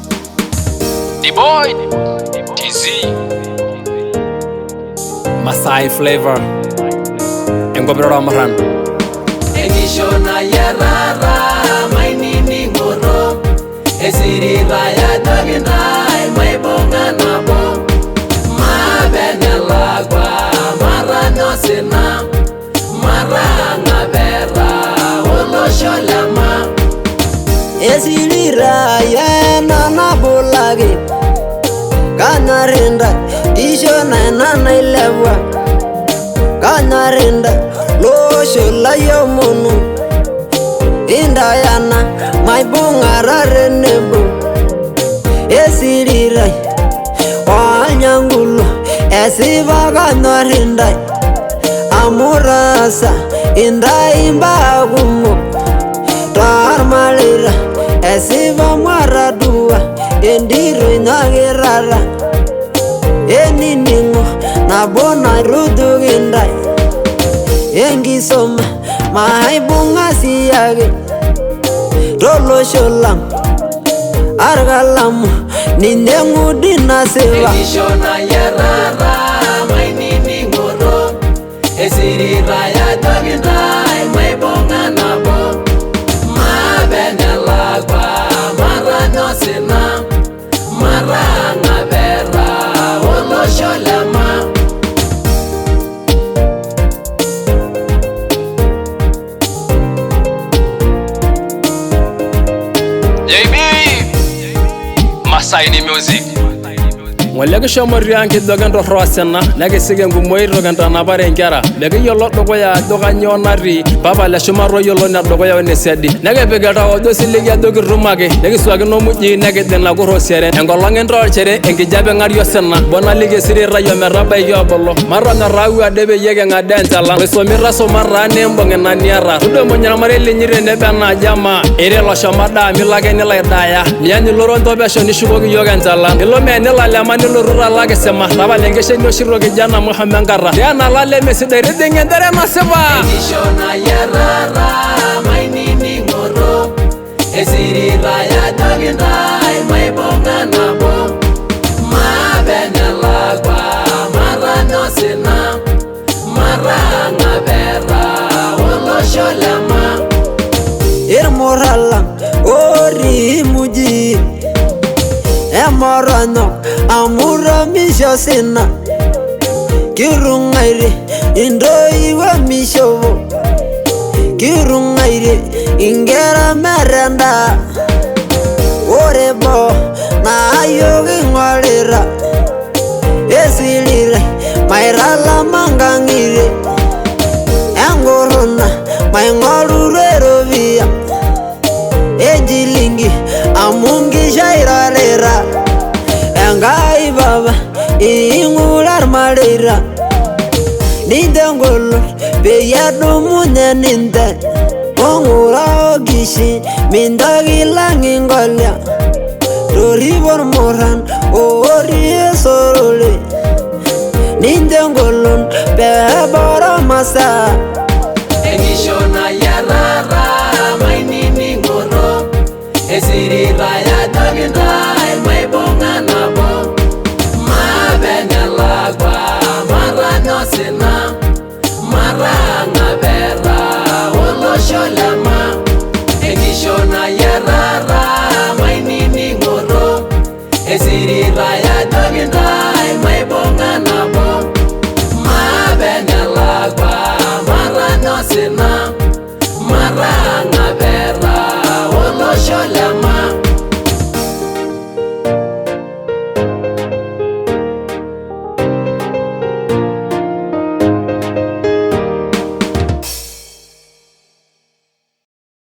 The boy, TZ, Masai flavor, Engobro Ramaran. Egishona yarara, my nini ngoro. Esiri raya doginai, my bonga nabo. Ma benelagwa, mara nosina, mara ngabera, olo sholama. Esiri raya nana bolagi, kanarenda, ishona nana ilebwa, kanarenda. Lo shola yomunu indayana my bungara renebo esirirai wanyangulu esivaga norindai amurasa indai mbagumo tarmalira esiva maradua endiro inagirara eniningo nabona rudugendai Engisoma maibunga siyage Rolo sholam Argalamu Nindengu dinaseva Egishona yarara my nini ngoro Esiri raya doginai my bonga nabo Ma benelagwa mara nosina Mara ngabera olo sholama JB, Masai ni music. Wallega shomari anki dogan do rosena nage sigen gu moy rogan na bare ngara lege yollo do ya doga nyonari baba la shumaro yollo na do ya ne seddi nage be gata o do siligi dogi rumage nage swagi no muji nage den la go rosere engolo ngen rol chere engi jabe ngar yo senna bona lige siri rayo me rabay yo bollo marra na rawi adebe yege ngaden tala so mi raso marra ne mbongen na niara do mo nyama mare le nyire ne bana jama ere lo shomada mi lage ne la daya nyani loron to be shoni shugogi yogan tala elo me ne la lamani lorura lage sema raba lenge shenyo shiroge jana muhammed ngara yana lale mesi dere dingen dere maseba Egishona yarara my nini ngoro Esiri raya doginai my bonga nabo Ma benelagwa mara nosina Mara ngabera olo sholama Irmorala ori muji Emorano amura misho sina Kirungaire indoi wa mishovo Kirungaire ingera merenda Orebo na ayogi ngolira Esilire mairala mangangire Engorona maingolure rovia Ejilingi amungi shairalera Engai baba ingular malera Nidengolo beyado munye ninde Ongura ogishi mindagi langi ngolya Doribor moran ori esorole Nidengolo bebora masa Egishona yarara my nini ngoro Esiri raya doginai my bonga nabo Ma benelagwa mara nosina Mara ngabera olo sholama Egishona yarara my nini ngoro Esiri raya doginai my bonga nabo Ma benelagwa mara nosina Mara ngabera olo sholama